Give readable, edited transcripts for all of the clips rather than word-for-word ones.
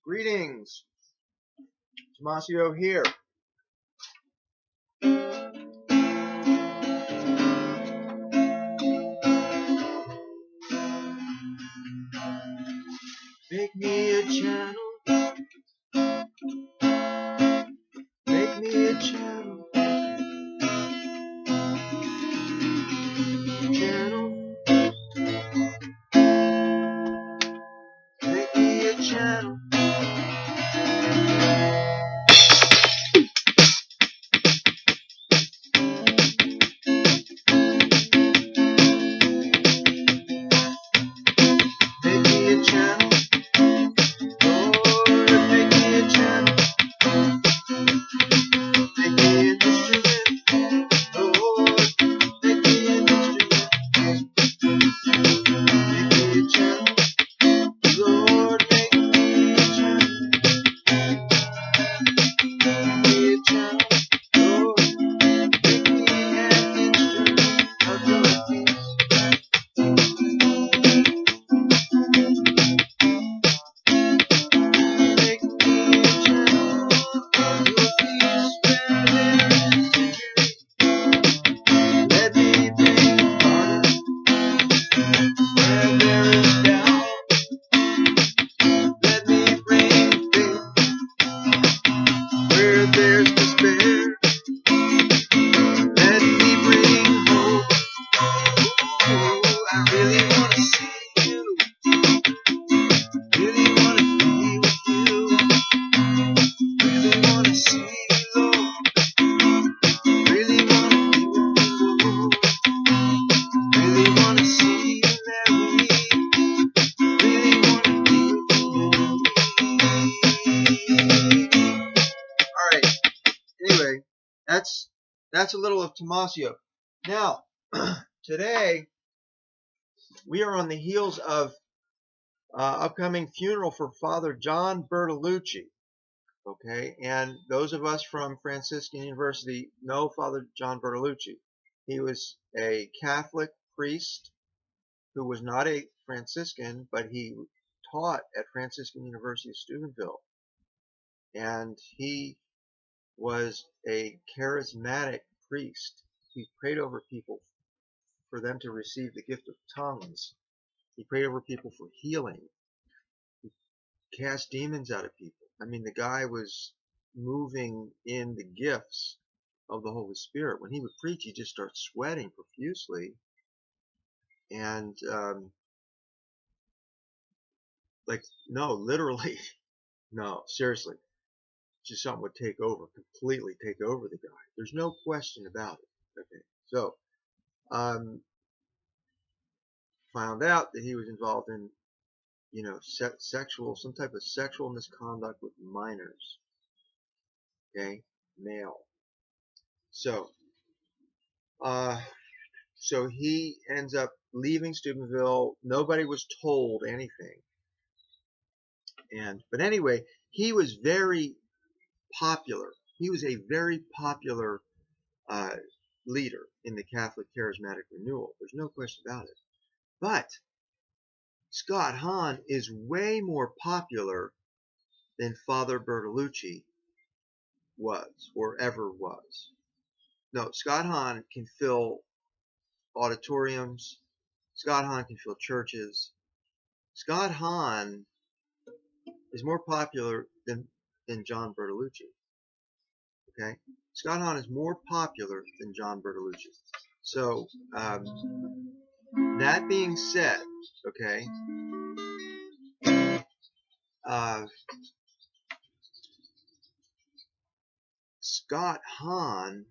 Greetings, Tomasio here. Make me a channel. Make me a channel. Channel. Make me a channel. Make me a channel. Lord, make me a channel. Make me an instrument. Lord, make me an instrument. Make me a channel. Lord, make me a channel. Make me a channel. Lord, make me an instrument of your peace. Make me a channel of your peace where there is victory. Let me bring honor where there is doubt. Let me bring faith where there's despair. Let me bring hope. Oh, I really want to see you. Really want to be with you. Really want to see you, Lord. Really want to be with you, Lord. Really want to see you, Mary. Really want to be with you. Alright, anyway, that's a little of Tomasio. Now, today, we are on the heels of upcoming funeral for Father John Bertolucci. Okay, and those of us from Franciscan University know Father John Bertolucci. He was a Catholic priest who was not a Franciscan, but he taught at Franciscan University of Steubenville. And he was a charismatic priest. He prayed over people for them to receive the gift of tongues. He prayed over people for healing. He cast demons out of people. I mean, the guy was moving in the gifts of the Holy Spirit. When he would preach, he'd just start sweating profusely. And, no, literally, no, seriously, just something would take over, completely take over the guy. There's no question about it. Okay, so, found out that he was involved in, some type of sexual misconduct with minors. Okay, male. So he ends up leaving Steubenville. Nobody was told anything. But anyway, he was very popular. He was a very popular leader in the Catholic Charismatic Renewal. There's no question about it. But Scott Hahn is way more popular than Father Bertolucci was or ever was. No, Scott Hahn can fill auditoriums. Scott Hahn can fill churches. Scott Hahn is more popular than John Bertolucci. Okay? Scott Hahn is more popular than John Bertolucci. So, that being said, okay, Scott Hahn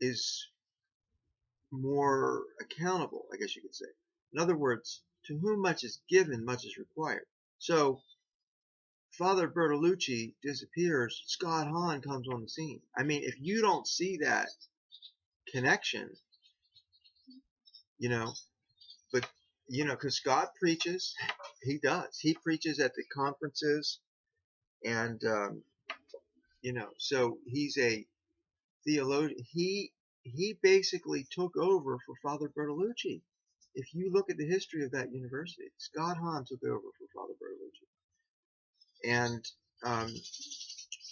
is more accountable, I guess you could say. In other words, to whom much is given, much is required. So, Father Bertolucci disappears, Scott Hahn comes on the scene. I mean, if you don't see that connection, because Scott preaches, he does. He preaches at the conferences, and, so he's a theologian. He basically took over for Father Bertolucci. If you look at the history of that university, Scott Hahn took over for Father Bertolucci. And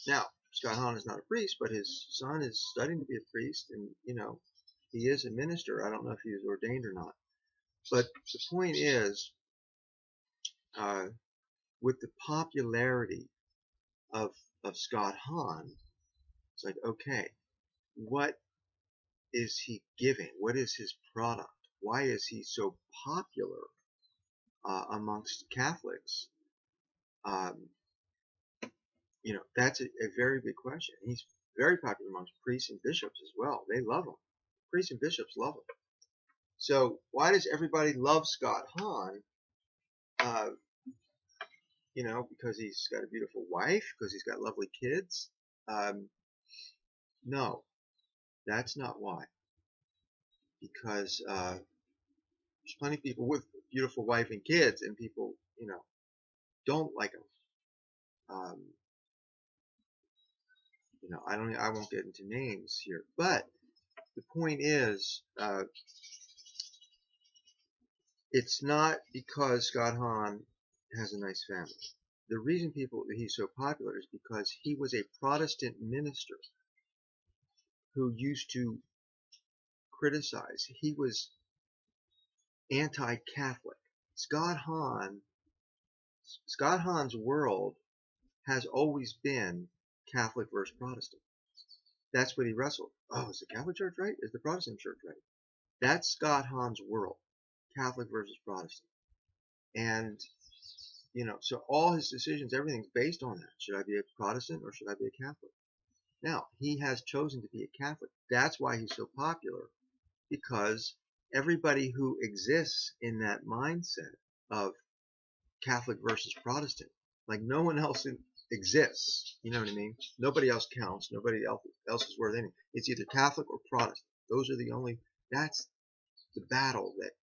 now, Scott Hahn is not a priest, but his son is studying to be a priest, and he is a minister. I don't know if he is ordained or not. But the point is, with the popularity of Scott Hahn, it's like, okay, what is he giving? What is his product? Why is he so popular amongst Catholics? That's a very big question. He's very popular amongst priests and bishops as well. They love him. Priests and bishops love him. So why does everybody love Scott Hahn? Because he's got a beautiful wife, because he's got lovely kids? No, that's not why. Because there's plenty of people with a beautiful wife and kids, and people, don't like him. I won't get into names here, but the point is, it's not because Scott Hahn has a nice family. The reason he's so popular is because he was a Protestant minister who used to criticize. He was anti-Catholic. Scott Hahn's world has always been Catholic versus Protestant. That's what he wrestled. Oh, is the Catholic Church right? Is the Protestant Church right? That's Scott Hahn's world, Catholic versus Protestant. And, so all his decisions, everything's based on that. Should I be a Protestant or should I be a Catholic? Now, he has chosen to be a Catholic. That's why he's so popular, because everybody who exists in that mindset of Catholic versus Protestant, like no one else exists. You know what I mean? Nobody else counts. Nobody else is worth anything. It's either Catholic or Protestant. Those are the only. That's the battle that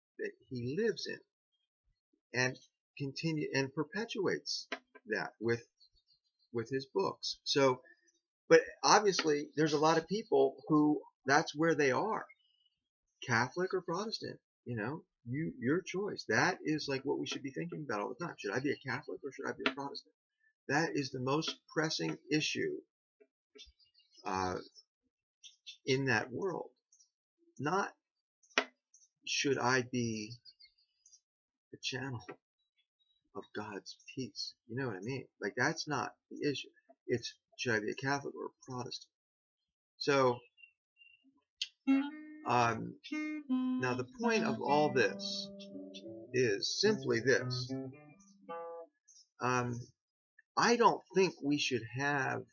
he lives in, and perpetuates that with his books. So, but obviously, there's a lot of people who that's where they are, Catholic or Protestant. Your choice. That is like what we should be thinking about all the time. Should I be a Catholic or should I be a Protestant? That is the most pressing issue in that world. Not should I be a channel of God's peace. You know what I mean? Like, that's not the issue. It's should I be a Catholic or a Protestant? So, now the point of all this is simply this. I don't think we should have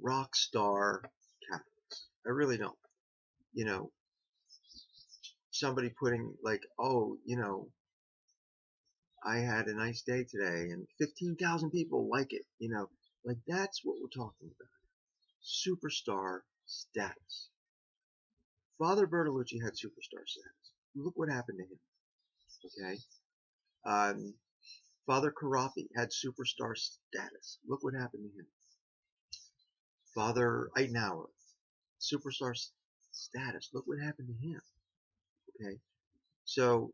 rock star Catholics. I really don't. Somebody putting like, oh, I had a nice day today and 15,000 people like it. Like that's what we're talking about. Superstar status. Father Bertolucci had superstar status. Look what happened to him. Okay. Father Carapi had superstar status. Look what happened to him. Father Eitenauer, superstar status. Look what happened to him. Okay. So,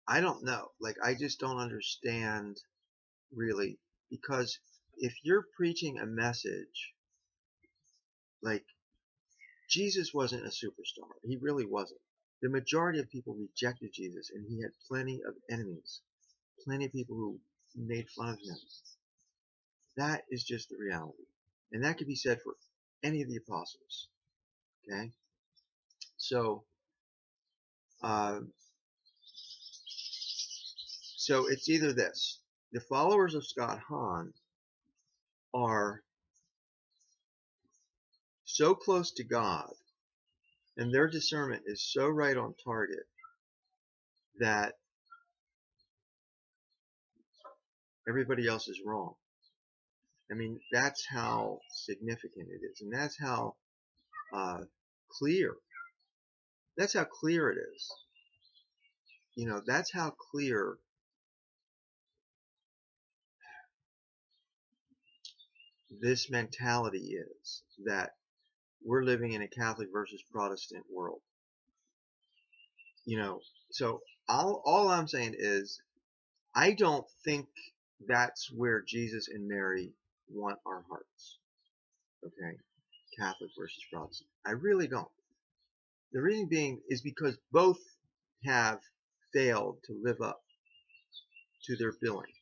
I don't know. Like, I just don't understand really, because if you're preaching a message, like, Jesus wasn't a superstar. He really wasn't. The majority of people rejected Jesus, and he had plenty of enemies, plenty of people who made fun of him. That is just the reality. And that could be said for any of the apostles. Okay? So, so it's either this. The followers of Scott Hahn are so close to God, and their discernment is so right on target, that everybody else is wrong. I mean, that's how significant it is, and that's how clear. That's how clear it is. That's how clear this mentality is, that we're living in a Catholic versus Protestant world. You know, so all I'm saying is I don't think that's where Jesus and Mary want our hearts. Okay, Catholic versus Protestant. I really don't. The reason being is because both have failed to live up to their billing.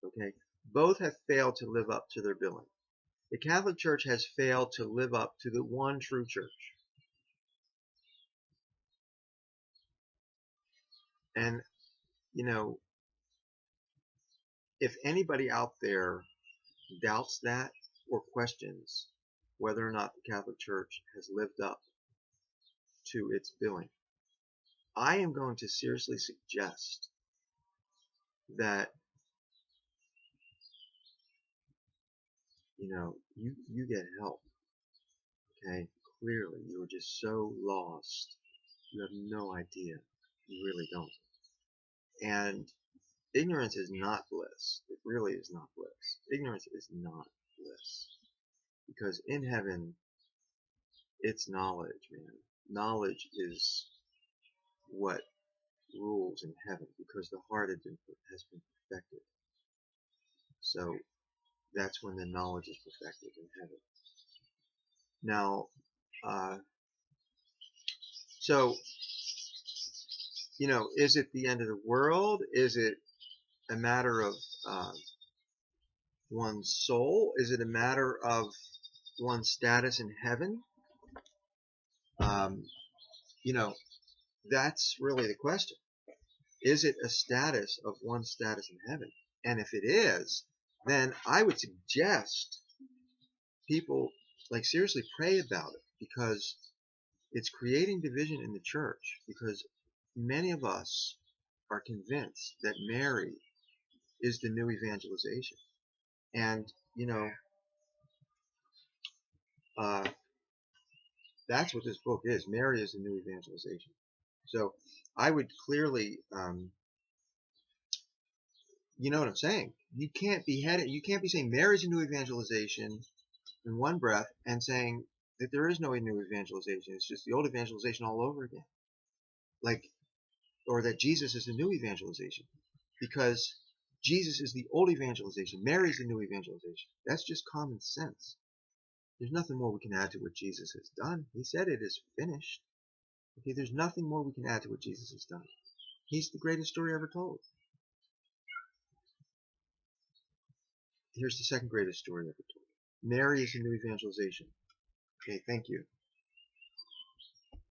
Okay, both have failed to live up to their billing. The Catholic Church has failed to live up to the one true church. And, you know, if anybody out there doubts that or questions whether or not the Catholic Church has lived up to its billing, I am going to seriously suggest that, you get help. Okay? Clearly, you are just so lost. You have no idea. You really don't. And ignorance is not bliss. It really is not bliss. Ignorance is not bliss. Because in heaven, it's knowledge, man. Knowledge is what rules in heaven because the heart has been perfected. So that's when the knowledge is perfected in heaven. Now, so, is it the end of the world? Is it a matter of one's soul? Is it a matter of one's status in heaven? Um, that's really the question. Is it a status of one's status in heaven? And if it is, then I would suggest people seriously pray about it because it's creating division in the church because many of us are convinced that Mary is the new evangelization. And, uh, that's what this book is. Mary is the new evangelization. So I would clearly, you know what I'm saying? You can't be saying Mary's a new evangelization in one breath and saying that there is no new evangelization. It's just the old evangelization all over again. Or that Jesus is the new evangelization. Because Jesus is the old evangelization. Mary is the new evangelization. That's just common sense. There's nothing more we can add to what Jesus has done. He said it is finished. Okay, there's nothing more we can add to what Jesus has done. He's the greatest story ever told. Here's the second greatest story ever told. Mary is the new evangelization. Okay, thank you.